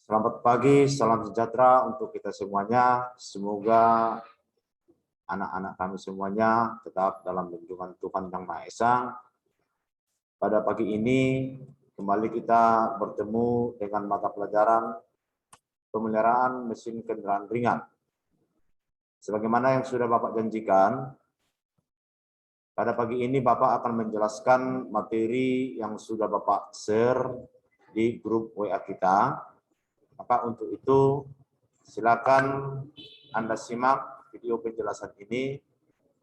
Selamat pagi, salam sejahtera untuk kita semuanya. Semoga anak-anak kami semuanya tetap dalam lindungan Tuhan Yang Maha Esa. Pada pagi ini kembali kita bertemu dengan mata pelajaran pemeliharaan mesin kendaraan ringan. Sebagaimana yang sudah Bapak janjikan, pada pagi ini Bapak akan menjelaskan materi yang sudah Bapak share di grup WA kita. Maka untuk itu silakan Anda simak video penjelasan ini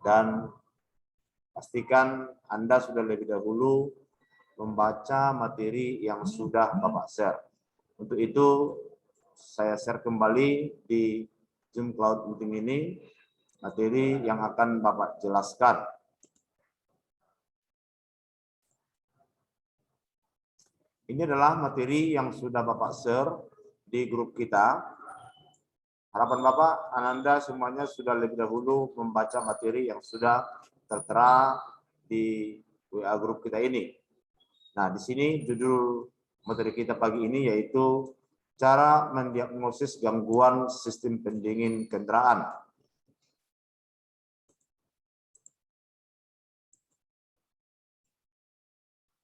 dan pastikan Anda sudah lebih dahulu membaca materi yang sudah Bapak share. Untuk itu saya share kembali di Zoom Cloud Meeting ini materi yang akan Bapak jelaskan. Ini adalah materi yang sudah Bapak share di grup kita. Harapan Bapak, Anda semuanya sudah lebih dahulu membaca materi yang sudah tertera di WA grup kita ini. Nah, di sini judul materi kita pagi ini yaitu cara mendiagnosis gangguan sistem pendingin kendaraan.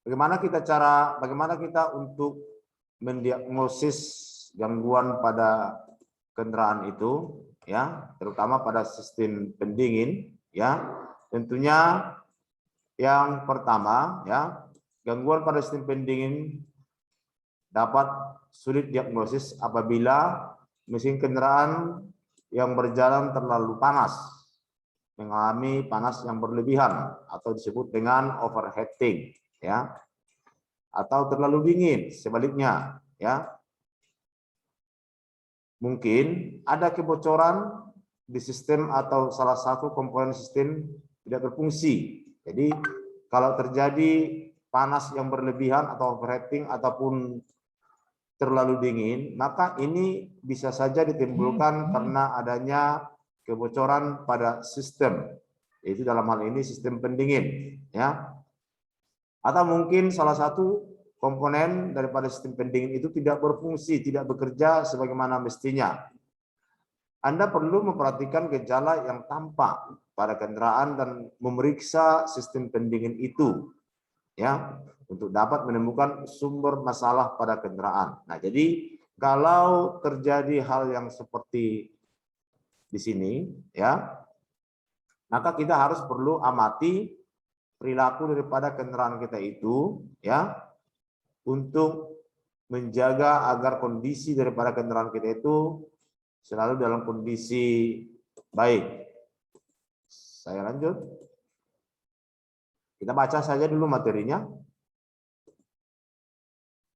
Bagaimana kita untuk mendiagnosis gangguan pada kendaraan itu, ya, terutama pada sistem pendingin, ya. Tentunya yang pertama, ya, gangguan pada sistem pendingin dapat sulit diagnosis apabila mesin kendaraan yang berjalan terlalu panas, mengalami panas yang berlebihan atau disebut dengan overheating, ya, atau terlalu dingin, sebaliknya, ya. Mungkin ada kebocoran di sistem atau salah satu komponen sistem tidak berfungsi. Jadi kalau terjadi panas yang berlebihan atau overheating ataupun terlalu dingin, maka ini bisa saja ditimbulkan karena adanya kebocoran pada sistem, yaitu dalam hal ini sistem pendingin, ya. Atau mungkin salah satu komponen daripada sistem pendingin itu tidak berfungsi, tidak bekerja sebagaimana mestinya. Anda perlu memperhatikan gejala yang tampak pada kendaraan dan memeriksa sistem pendingin itu, ya, untuk dapat menemukan sumber masalah pada kendaraan. Nah, jadi kalau terjadi hal yang seperti di sini, ya, maka kita harus perlu amati perilaku daripada kendaraan kita itu, ya, untuk menjaga agar kondisi daripada kendaraan kita itu selalu dalam kondisi baik. Saya lanjut. Kita baca saja dulu materinya.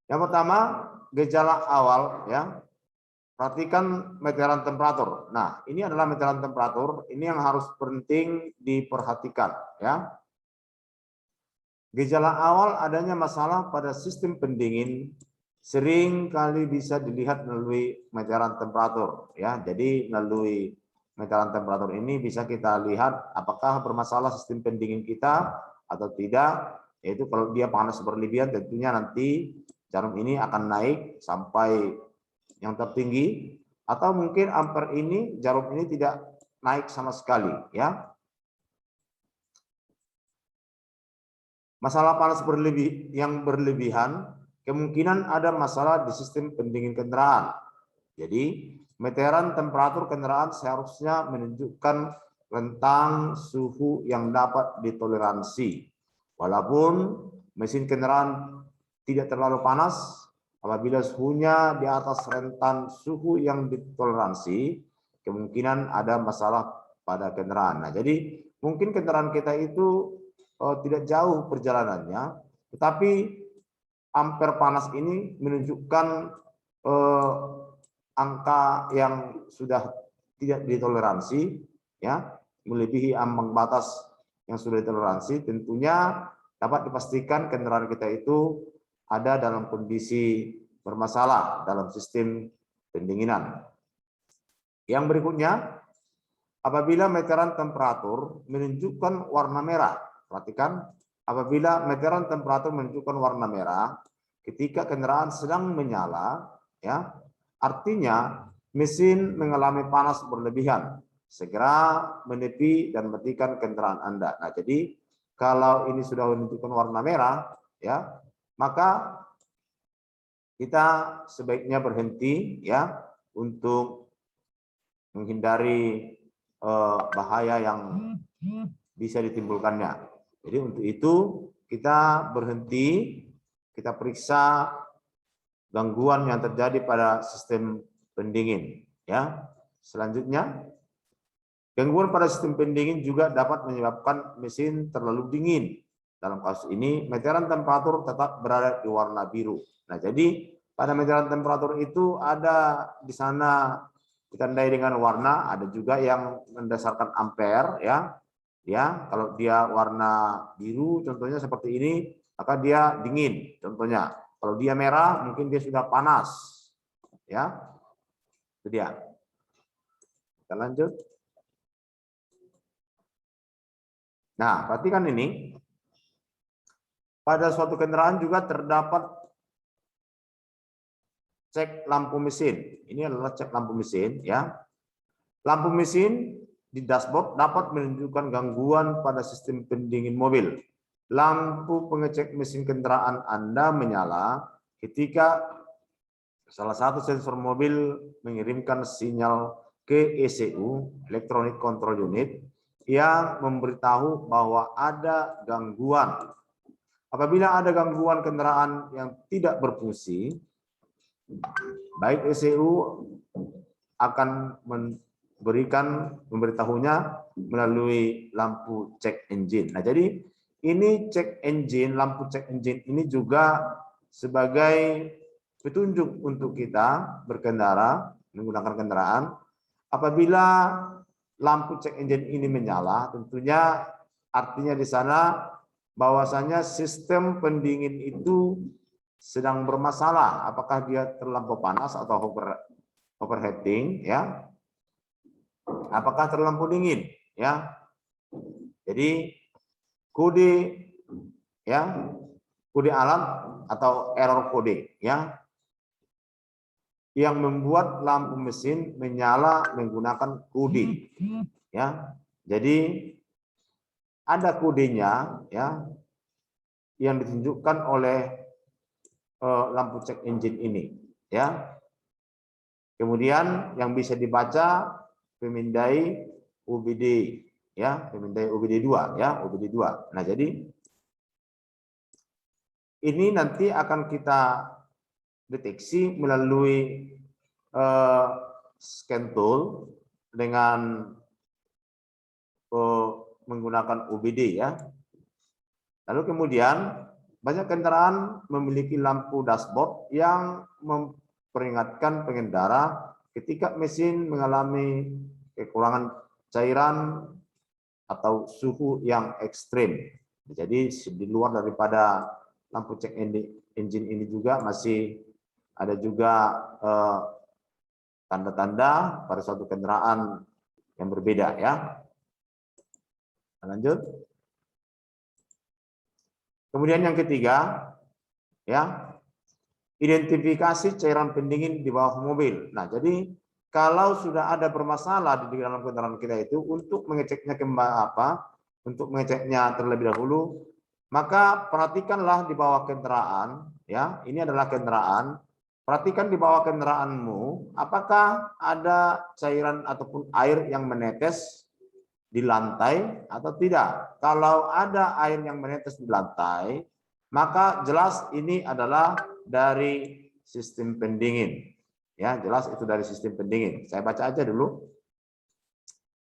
Yang pertama, gejala awal, ya. Perhatikan meteran temperatur. Nah, ini adalah meteran temperatur, ini yang harus penting diperhatikan, ya. Gejala awal adanya masalah pada sistem pendingin sering kali bisa dilihat melalui meteran temperatur, ya. Jadi melalui meteran temperatur ini bisa kita lihat apakah bermasalah sistem pendingin kita atau tidak. Yaitu kalau dia panas berlebihan tentunya nanti jarum ini akan naik sampai yang tertinggi, atau mungkin ampere ini jarum ini tidak naik sama sekali, ya. Masalah panas yang berlebihan, kemungkinan ada masalah di sistem pendingin kendaraan. Jadi, meteran temperatur kendaraan seharusnya menunjukkan rentang suhu yang dapat ditoleransi. Walaupun mesin kendaraan tidak terlalu panas, apabila suhunya di atas rentan suhu yang ditoleransi, kemungkinan ada masalah pada kendaraan. Nah, jadi mungkin kendaraan kita itu tidak jauh perjalanannya, tetapi ampere panas ini menunjukkan angka yang sudah tidak ditoleransi, ya, melebihi ambang batas yang sudah ditoleransi. Tentunya dapat dipastikan kendaraan kita itu ada dalam kondisi bermasalah dalam sistem pendinginan. Yang berikutnya, apabila meteran temperatur menunjukkan warna merah. Perhatikan, apabila meteran temperatur menunjukkan warna merah ketika kendaraan sedang menyala, ya, artinya mesin mengalami panas berlebihan. Segera menepi dan matikan kendaraan Anda. Nah, jadi kalau ini sudah menunjukkan warna merah, ya, maka kita sebaiknya berhenti, ya, untuk menghindari bahaya yang bisa ditimbulkannya. Jadi untuk itu kita berhenti, kita periksa gangguan yang terjadi pada sistem pendingin, ya. Selanjutnya, gangguan pada sistem pendingin juga dapat menyebabkan mesin terlalu dingin. Dalam kasus ini, meteran temperatur tetap berada di warna biru. Nah, jadi pada meteran temperatur itu ada di sana ditandai dengan warna, ada juga yang mendasarkan ampere, ya. Ya, kalau dia warna biru contohnya seperti ini, maka dia dingin contohnya. Kalau dia merah mungkin dia sudah panas. Ya. Itu dia. Kita lanjut. Nah, perhatikan ini. Pada suatu kendaraan juga terdapat cek lampu mesin. Ini adalah cek lampu mesin, ya. Lampu mesin di dashboard dapat menunjukkan gangguan pada sistem pendingin mobil. Lampu pengecek mesin kendaraan Anda menyala ketika salah satu sensor mobil mengirimkan sinyal ke ECU, Electronic Control Unit, yang memberitahu bahwa ada gangguan. Apabila ada gangguan kendaraan yang tidak berfungsi, baik ECU akan memberitahunya melalui lampu cek engine. Nah, jadi ini cek engine, lampu cek engine ini juga sebagai petunjuk untuk kita berkendara, menggunakan kendaraan. Apabila lampu cek engine ini menyala, tentunya artinya di sana bahwasanya sistem pendingin itu sedang bermasalah. Apakah dia terlampau panas atau overheating, ya? Apakah terlampau dingin, ya? Jadi kode, ya, kode alam atau error kode, ya, yang membuat lampu mesin menyala menggunakan kode, ya. Jadi ada kodenya, ya, yang ditunjukkan oleh lampu cek engine ini, ya. Kemudian yang bisa dibaca pemindai UBD, ya, pemindai UBD 2, ya, UBD 2. Nah, jadi ini nanti akan kita deteksi melalui scan tool dengan menggunakan UBD, ya. Lalu kemudian banyak kendaraan memiliki lampu dashboard yang memperingatkan pengendara ketika mesin mengalami kekurangan cairan atau suhu yang ekstrim. Jadi di luar daripada lampu cek engine ini juga masih ada juga tanda-tanda pada suatu kendaraan yang berbeda, ya. Lanjut. Kemudian yang ketiga, ya, identifikasi cairan pendingin di bawah mobil. Nah, jadi kalau sudah ada bermasalah di dalam kendaraan kita itu, untuk mengeceknya untuk mengeceknya terlebih dahulu, maka perhatikanlah di bawah kendaraan, ya. Ini adalah kendaraan. Perhatikan di bawah kendaraanmu, apakah ada cairan ataupun air yang menetes di lantai atau tidak. Kalau ada air yang menetes di lantai, maka jelas ini adalah dari sistem pendingin. Ya, jelas itu dari sistem pendingin. Saya baca aja dulu.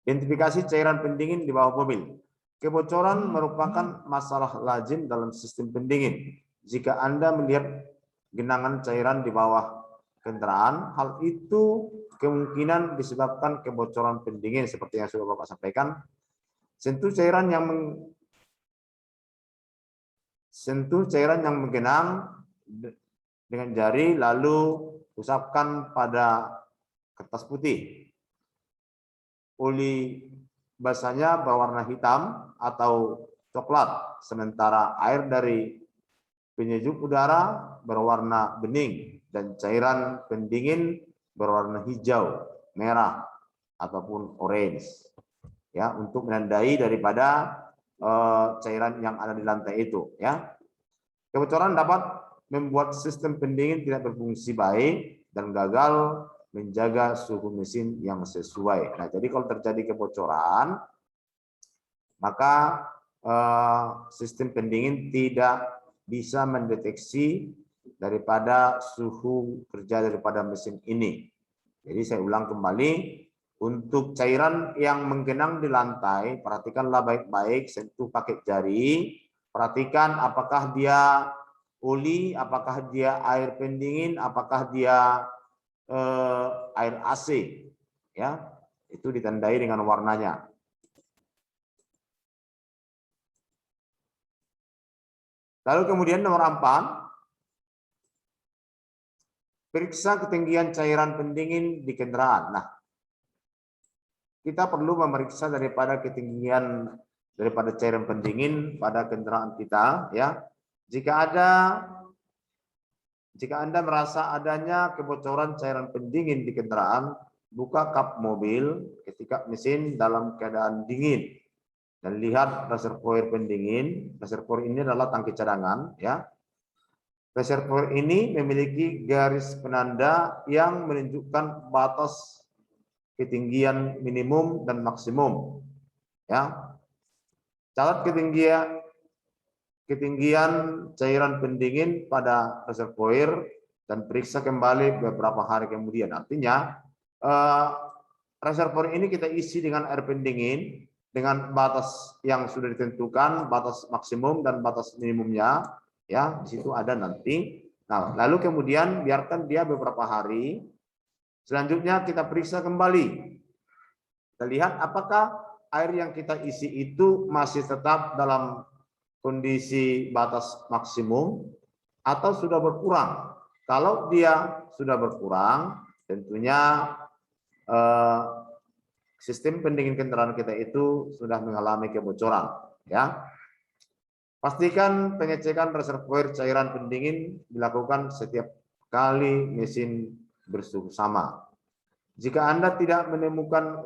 Identifikasi cairan pendingin di bawah mobil. Kebocoran merupakan masalah lazim dalam sistem pendingin. Jika Anda melihat genangan cairan di bawah kendaraan, hal itu kemungkinan disebabkan kebocoran pendingin seperti yang sudah Bapak sampaikan. Sentuh cairan yang menggenang dengan jari, lalu usapkan pada kertas putih. Oli basahnya berwarna hitam atau coklat, sementara air dari penyejuk udara berwarna bening dan cairan pendingin berwarna hijau, merah, ataupun orange, ya, untuk menandai daripada cairan yang ada di lantai itu, ya. Kebocoran dapat membuat sistem pendingin tidak berfungsi baik dan gagal menjaga suhu mesin yang sesuai. Nah, jadi kalau terjadi kebocoran, maka sistem pendingin tidak bisa mendeteksi daripada suhu kerja daripada mesin ini. Jadi saya ulang kembali, untuk cairan yang menggenang di lantai, perhatikanlah baik-baik, sentuh pakai jari, perhatikan apakah dia oli, apakah dia air pendingin, apakah dia air AC, ya, itu ditandai dengan warnanya. Lalu kemudian nomor 4, periksa ketinggian cairan pendingin di kendaraan. Nah, kita perlu memeriksa daripada ketinggian daripada cairan pendingin pada kendaraan kita, ya. Jika Anda merasa adanya kebocoran cairan pendingin di kendaraan, buka kap mobil ketika mesin dalam keadaan dingin dan lihat reservoir pendingin. Reservoir ini adalah tangki cadangan, ya. Reservoir ini memiliki garis penanda yang menunjukkan batas ketinggian minimum dan maksimum, ya. Catat ketinggian cairan pendingin pada reservoir dan periksa kembali beberapa hari kemudian. Artinya reservoir ini kita isi dengan air pendingin dengan batas yang sudah ditentukan, batas maksimum dan batas minimumnya, ya. Di situ ada nanti. Nah, lalu kemudian biarkan dia beberapa hari. Selanjutnya kita periksa kembali. Kita lihat apakah air yang kita isi itu masih tetap dalam kondisi batas maksimum atau sudah berkurang. Kalau dia sudah berkurang, tentunya sistem pendingin kendaraan kita itu sudah mengalami kebocoran, ya. Pastikan pengecekan reservoir cairan pendingin dilakukan setiap kali mesin bersuhu sama. Jika Anda tidak menemukan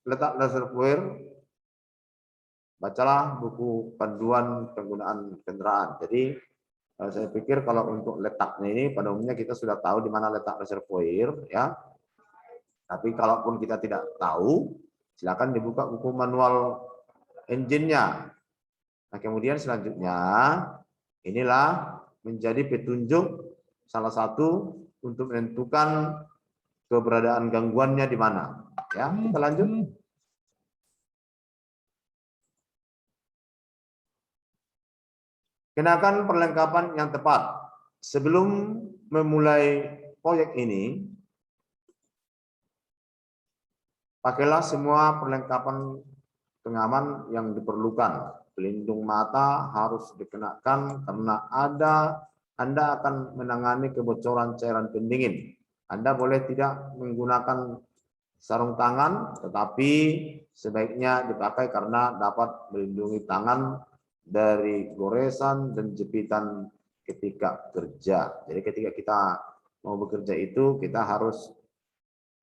letak reservoir, bacalah buku panduan penggunaan kendaraan. Jadi saya pikir kalau untuk letaknya ini pada umumnya kita sudah tahu di mana letak reservoir, ya. Tapi kalaupun kita tidak tahu, silakan dibuka buku manual engine-nya. Nah, kemudian selanjutnya inilah menjadi petunjuk salah satu untuk menentukan keberadaan gangguannya di mana. Ya, kita lanjut. Kenakan perlengkapan yang tepat. Sebelum memulai proyek ini, pakailah semua perlengkapan pengaman yang diperlukan. Pelindung mata harus dikenakan karena Anda akan menangani kebocoran cairan pendingin. Anda boleh tidak menggunakan sarung tangan, tetapi sebaiknya dipakai karena dapat melindungi tangan dari goresan dan jepitan ketika kerja. Jadi ketika kita mau bekerja itu kita harus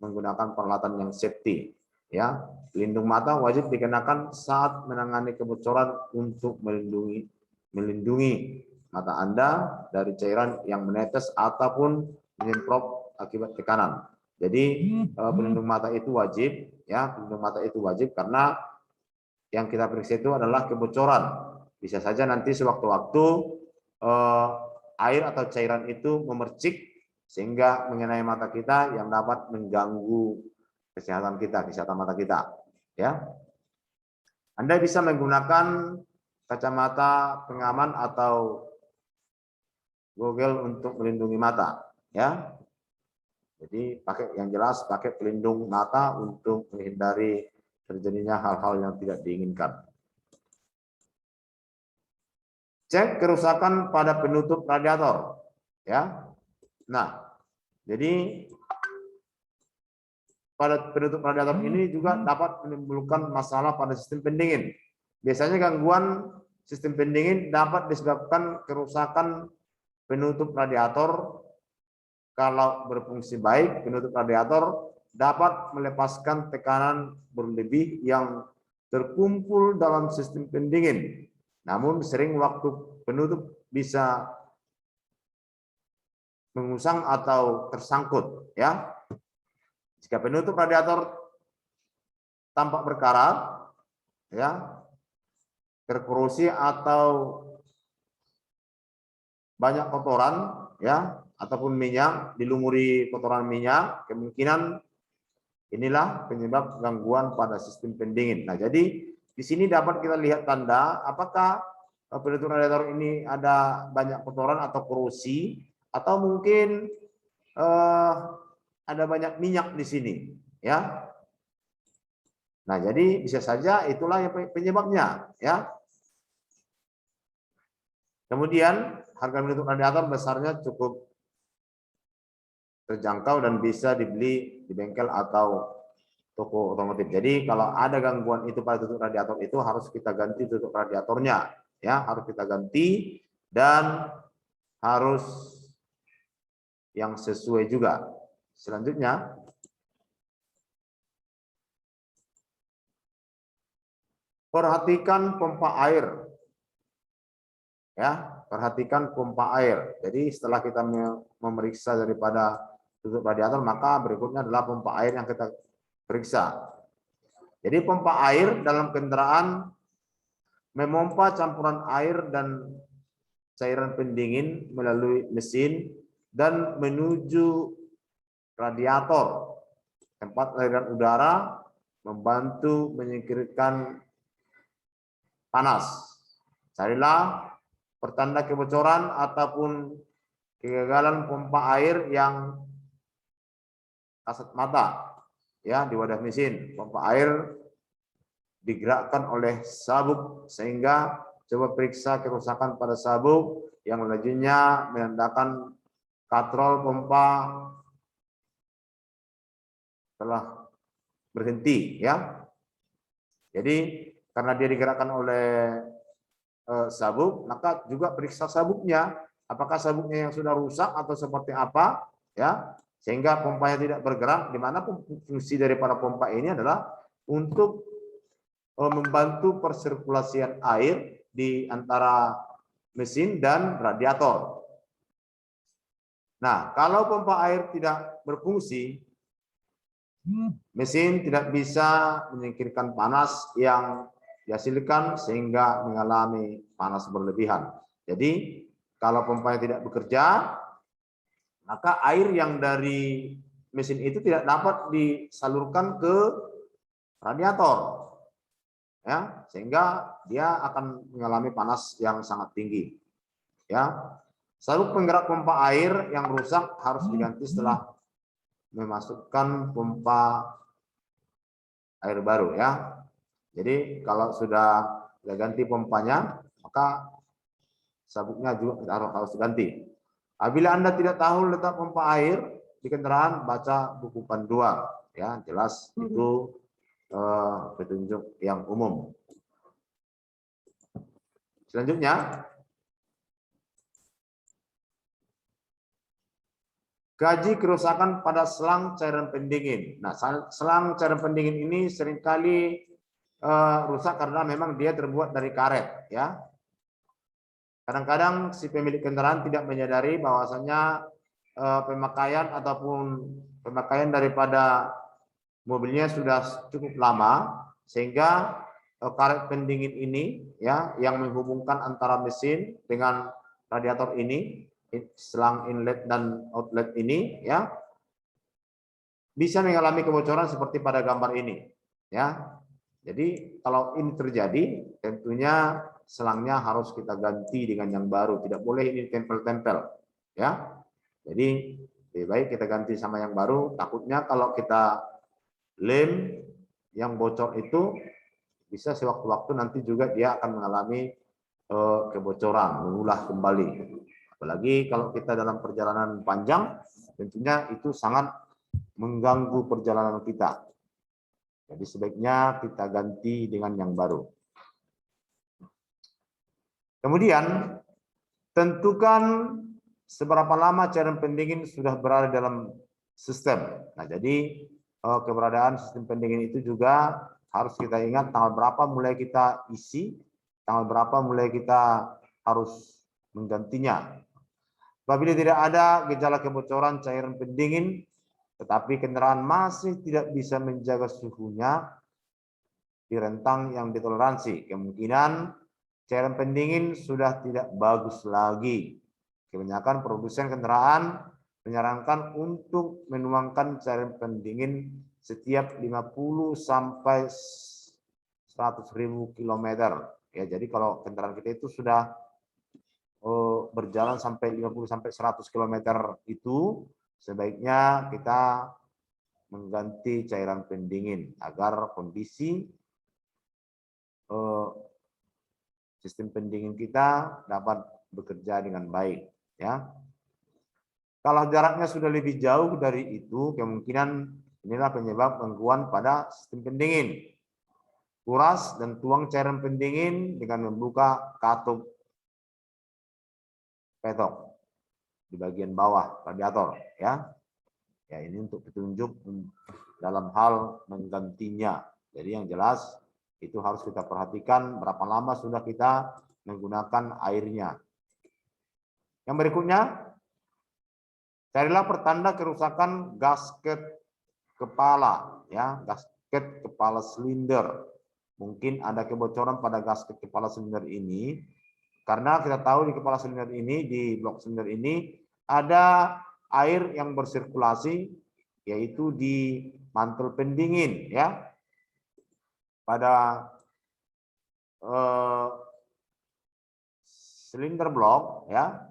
menggunakan peralatan yang safety, ya. Pelindung mata wajib dikenakan saat menangani kebocoran untuk melindungi mata Anda dari cairan yang menetes ataupun menyemprot akibat tekanan. Jadi pelindung mata itu wajib, ya. Pelindung mata itu wajib karena yang kita periksa itu adalah kebocoran. Bisa saja nanti sewaktu-waktu air atau cairan itu memercik sehingga mengenai mata kita yang dapat mengganggu kesehatan mata kita, ya. Anda bisa menggunakan kacamata pengaman atau goggle untuk melindungi mata, ya. Jadi pakai yang jelas, pakai pelindung mata untuk menghindari terjadinya hal-hal yang tidak diinginkan. Cek kerusakan pada penutup radiator, ya. Nah, jadi pada penutup radiator ini juga dapat menimbulkan masalah pada sistem pendingin. Biasanya gangguan sistem pendingin dapat disebabkan kerusakan penutup radiator kalau berfungsi baik, penutup radiator dapat melepaskan tekanan berlebih yang terkumpul dalam sistem pendingin. Namun sering waktu penutup bisa mengusang atau tersangkut, ya. Jika penutup radiator tampak berkarat, ya, terkorosi atau banyak kotoran, ya, ataupun minyak, dilumuri kotoran minyak, kemungkinan inilah penyebab gangguan pada sistem pendingin. Nah, jadi di sini dapat kita lihat tanda apakah penutup radiator ini ada banyak kotoran atau korosi, atau mungkin ada banyak minyak di sini, ya. Nah, jadi bisa saja itulah yang penyebabnya, ya. Kemudian harga penutup radiator besarnya cukup terjangkau dan bisa dibeli di bengkel atau toko otomotif. Jadi kalau ada gangguan itu pada tutup radiator itu harus kita ganti tutup radiatornya, ya, harus kita ganti dan harus yang sesuai juga. Selanjutnya, perhatikan pompa air. Ya, perhatikan pompa air. Jadi setelah kita memeriksa daripada tutup radiator, maka berikutnya adalah pompa air yang kita periksa. Jadi pompa air dalam kendaraan memompa campuran air dan cairan pendingin melalui mesin dan menuju radiator, tempat aliran udara, membantu menyingkirkan panas. Carilah pertanda kebocoran ataupun kegagalan pompa air yang kasat mata, ya, di wadah mesin. Pompa air digerakkan oleh sabuk, sehingga coba periksa kerusakan pada sabuk yang lajunya menandakan katrol pompa telah berhenti, ya. Jadi karena dia digerakkan oleh sabuk, maka juga periksa sabuknya, apakah sabuknya yang sudah rusak atau seperti apa, ya, sehingga pompanya tidak bergerak. Di mana fungsi daripada pompa ini adalah untuk membantu persirkulasian air di antara mesin dan radiator. Nah, kalau pompa air tidak berfungsi, mesin tidak bisa menyingkirkan panas yang dihasilkan sehingga mengalami panas berlebihan. Jadi kalau pompanya tidak bekerja, maka air yang dari mesin itu tidak dapat disalurkan ke radiator, ya, sehingga dia akan mengalami panas yang sangat tinggi, ya. Sabuk penggerak pompa air yang rusak harus diganti setelah memasukkan pompa air baru, ya. Jadi kalau sudah ganti pompanya, maka sabuknya juga harus diganti. Apabila Anda tidak tahu letak pompa air di kendaraan, baca buku panduan, ya, jelas itu petunjuk yang umum. Selanjutnya, kaji kerusakan pada selang cairan pendingin. Nah, selang cairan pendingin ini seringkali rusak karena memang dia terbuat dari karet, ya. Kadang-kadang si pemilik kendaraan tidak menyadari bahwasanya pemakaian daripada mobilnya sudah cukup lama, sehingga karet pendingin ini, ya, yang menghubungkan antara mesin dengan radiator ini, selang inlet dan outlet ini, ya, bisa mengalami kebocoran seperti pada gambar ini, ya. Jadi kalau ini terjadi, tentunya selangnya harus kita ganti dengan yang baru, tidak boleh ini tempel-tempel, ya. Jadi lebih baik kita ganti sama yang baru. Takutnya kalau kita lem yang bocor itu bisa sewaktu-waktu nanti juga dia akan mengalami kebocoran, mengulah kembali. Apalagi kalau kita dalam perjalanan panjang, tentunya itu sangat mengganggu perjalanan kita. Jadi sebaiknya kita ganti dengan yang baru. Kemudian tentukan seberapa lama cairan pendingin sudah berada dalam sistem. Nah, jadi keberadaan sistem pendingin itu juga harus kita ingat tanggal berapa mulai kita isi, tanggal berapa mulai kita harus menggantinya. Apabila tidak ada gejala kebocoran cairan pendingin, tetapi kendaraan masih tidak bisa menjaga suhunya di rentang yang ditoleransi, kemungkinan cairan pendingin sudah tidak bagus lagi. Kebanyakan produsen kendaraan menyarankan untuk menuangkan cairan pendingin setiap 50 sampai 100.000 kilometer. Ya, jadi kalau kendaraan kita itu sudah berjalan sampai 50 sampai 100 kilometer itu sebaiknya kita mengganti cairan pendingin agar kondisi sistem pendingin kita dapat bekerja dengan baik, ya. Kalau jaraknya sudah lebih jauh dari itu, kemungkinan inilah penyebab gangguan pada sistem pendingin. Kuras dan tuang cairan pendingin dengan membuka katup petok di bagian bawah radiator, ya. Ya, ini untuk petunjuk dalam hal menggantinya. Jadi yang jelas itu harus kita perhatikan berapa lama sudah kita menggunakan airnya. Yang berikutnya, carilah pertanda kerusakan gasket kepala, ya, gasket kepala silinder. Mungkin ada kebocoran pada gasket kepala silinder ini, karena kita tahu di kepala silinder ini, di blok silinder ini ada air yang bersirkulasi, yaitu di mantel pendingin, ya. Pada silinder blok, ya,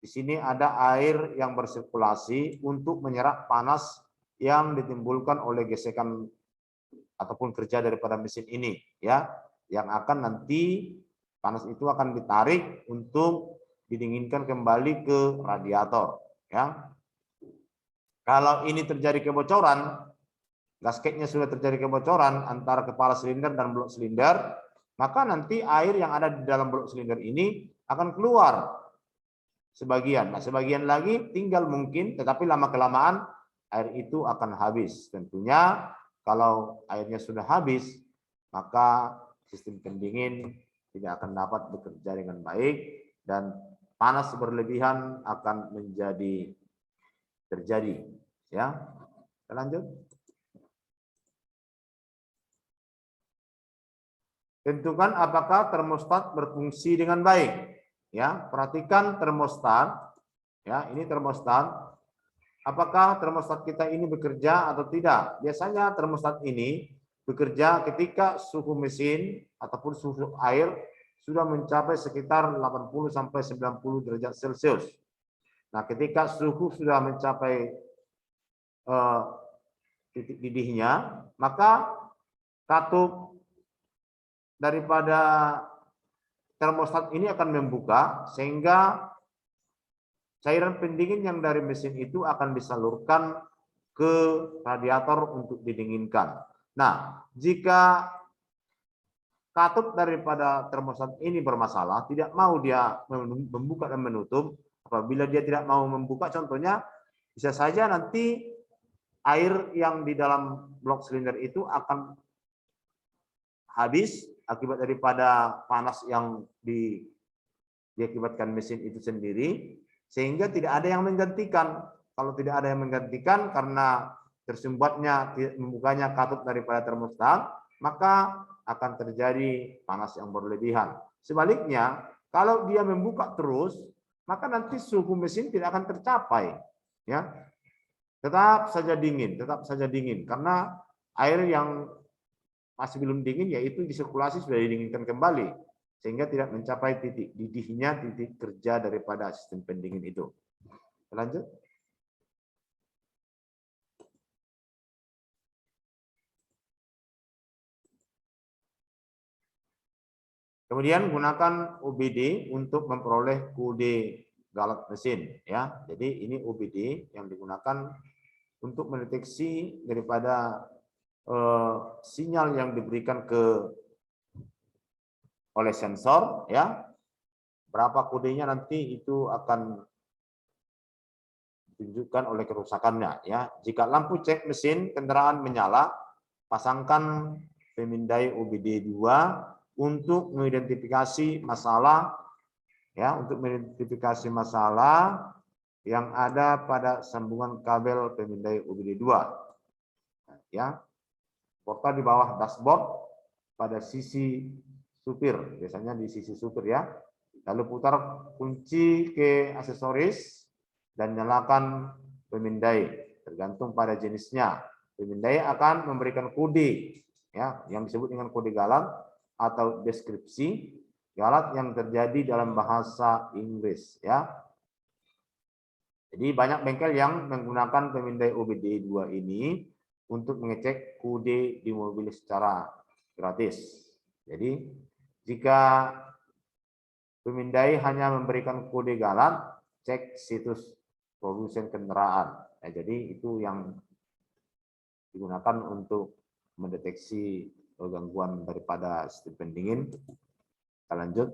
di sini ada air yang bersirkulasi untuk menyerap panas yang ditimbulkan oleh gesekan ataupun kerja daripada mesin ini, ya, yang akan nanti panas itu akan ditarik untuk didinginkan kembali ke radiator, ya. Kalau ini terjadi kebocoran, gasketnya sudah terjadi kebocoran antara kepala silinder dan blok silinder, maka nanti air yang ada di dalam blok silinder ini akan keluar sebagian. Nah, sebagian lagi tinggal mungkin, tetapi lama-kelamaan air itu akan habis. Tentunya kalau airnya sudah habis, maka sistem pendingin tidak akan dapat bekerja dengan baik dan panas berlebihan akan menjadi terjadi, ya. Kita lanjut. Tentukan apakah termostat berfungsi dengan baik, ya. Perhatikan termostat, ya, ini termostat. Apakah termostat kita ini bekerja atau tidak? Biasanya termostat ini bekerja ketika suhu mesin ataupun suhu air sudah mencapai sekitar 80 sampai 90 derajat Celcius. Nah, ketika suhu sudah mencapai titik didihnya, maka katup daripada termostat ini akan membuka sehingga cairan pendingin yang dari mesin itu akan disalurkan ke radiator untuk didinginkan. Nah, jika katup daripada termostat ini bermasalah, tidak mau dia membuka dan menutup, apabila dia tidak mau membuka, contohnya bisa saja nanti air yang di dalam blok silinder itu akan habis akibat daripada panas yang diakibatkan mesin itu sendiri, sehingga tidak ada yang menggantikan. Kalau tidak ada yang menggantikan karena tersumbatnya membukanya katup daripada termostat, maka akan terjadi panas yang berlebihan. Sebaliknya, kalau dia membuka terus, maka nanti suhu mesin tidak akan tercapai, ya. Tetap saja dingin karena air yang masih belum dingin yaitu disirkulasi sudah didinginkan kembali sehingga tidak mencapai titik didihnya, titik kerja daripada sistem pendingin itu. Lanjut. Kemudian gunakan OBD untuk memperoleh kode galat mesin, ya. Jadi ini OBD yang digunakan untuk mendeteksi daripada sinyal yang diberikan oleh sensor, ya. Berapa kodenya nanti itu akan ditunjukkan oleh kerusakannya. Ya, jika lampu cek mesin kendaraan menyala, pasangkan pemindai OBD2 untuk mengidentifikasi masalah, ya, untuk mengidentifikasi masalah yang ada pada sambungan kabel pemindai OBD2. Ya, portal di bawah dashboard pada sisi supir, biasanya di sisi supir ya. Lalu putar kunci ke aksesoris dan nyalakan pemindai, tergantung pada jenisnya. Pemindai akan memberikan kode, ya, yang disebut dengan kode galat atau deskripsi galat yang terjadi dalam bahasa Inggris, ya. Jadi banyak bengkel yang menggunakan pemindai OBD2 ini untuk mengecek kode di mobil secara gratis. Jadi jika pemindai hanya memberikan kode galat, cek situs produsen kendaraan. Nah, jadi itu yang digunakan untuk mendeteksi gangguan daripada sistem pendingin. Kita lanjut.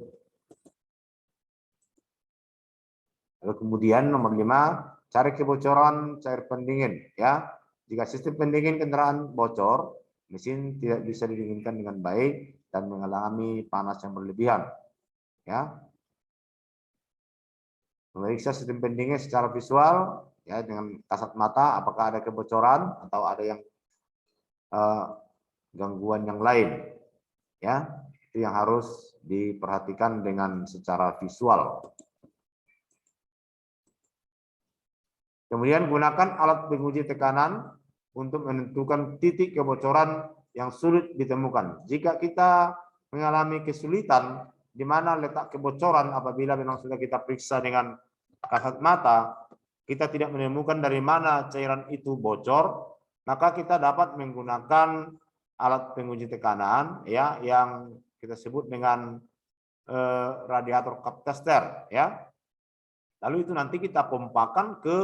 Lalu kemudian nomor 5, cari kebocoran cair pendingin. Ya, jika sistem pendingin kendaraan bocor, mesin tidak bisa didinginkan dengan baik dan mengalami panas yang berlebihan. Ya, memeriksa sistem pendingin secara visual, ya, dengan kasat mata apakah ada kebocoran atau ada yang gangguan yang lain, ya, itu yang harus diperhatikan dengan secara visual. Kemudian gunakan alat penguji tekanan untuk menentukan titik kebocoran yang sulit ditemukan. Jika kita mengalami kesulitan di mana letak kebocoran, apabila memang sudah kita periksa dengan kasat mata, kita tidak menemukan dari mana cairan itu bocor, maka kita dapat menggunakan alat penguji tekanan, ya, yang kita sebut dengan radiator cup tester, ya. Lalu itu nanti kita pompakan ke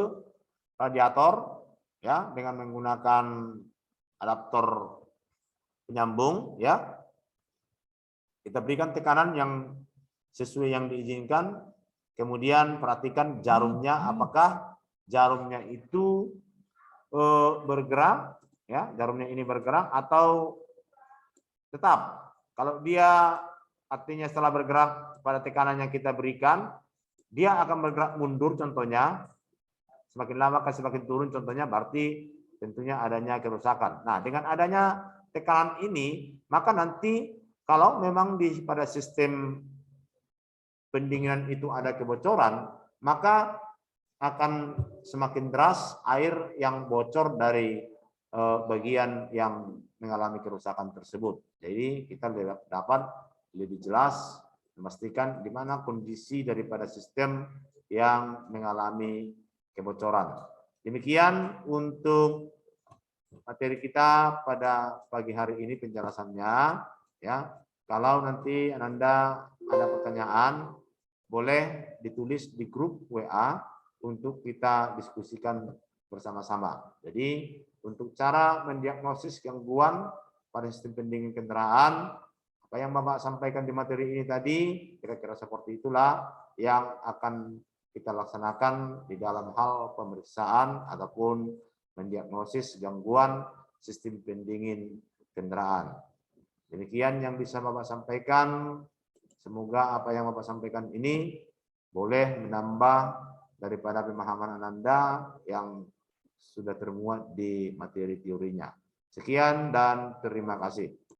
radiator, ya, dengan menggunakan adaptor penyambung, ya. Kita berikan tekanan yang sesuai yang diizinkan. Kemudian perhatikan jarumnya, apakah jarumnya itu bergerak, ya, jarumnya ini bergerak atau tetap. Kalau dia artinya setelah bergerak pada tekanan yang kita berikan, dia akan bergerak mundur contohnya. Semakin lama akan semakin turun contohnya, berarti tentunya adanya kerusakan. Nah, dengan adanya tekanan ini, maka nanti kalau memang pada sistem pendinginan itu ada kebocoran, maka akan semakin deras air yang bocor dari bagian yang mengalami kerusakan tersebut. Jadi kita dapat lebih jelas memastikan di mana kondisi daripada sistem yang mengalami kebocoran. Demikian untuk materi kita pada pagi hari ini penjelasannya, ya. Kalau nanti Anda ada pertanyaan, boleh ditulis di grup WA untuk kita diskusikan bersama-sama. Jadi untuk cara mendiagnosis gangguan pada sistem pendingin kendaraan, apa yang Bapak sampaikan di materi ini tadi, kira-kira seperti itulah yang akan kita laksanakan di dalam hal pemeriksaan ataupun mendiagnosis gangguan sistem pendingin kendaraan. Demikian yang bisa Bapak sampaikan. Semoga apa yang Bapak sampaikan ini boleh menambah daripada pemahaman Anda yang sudah termuat di materi teorinya. Sekian dan terima kasih.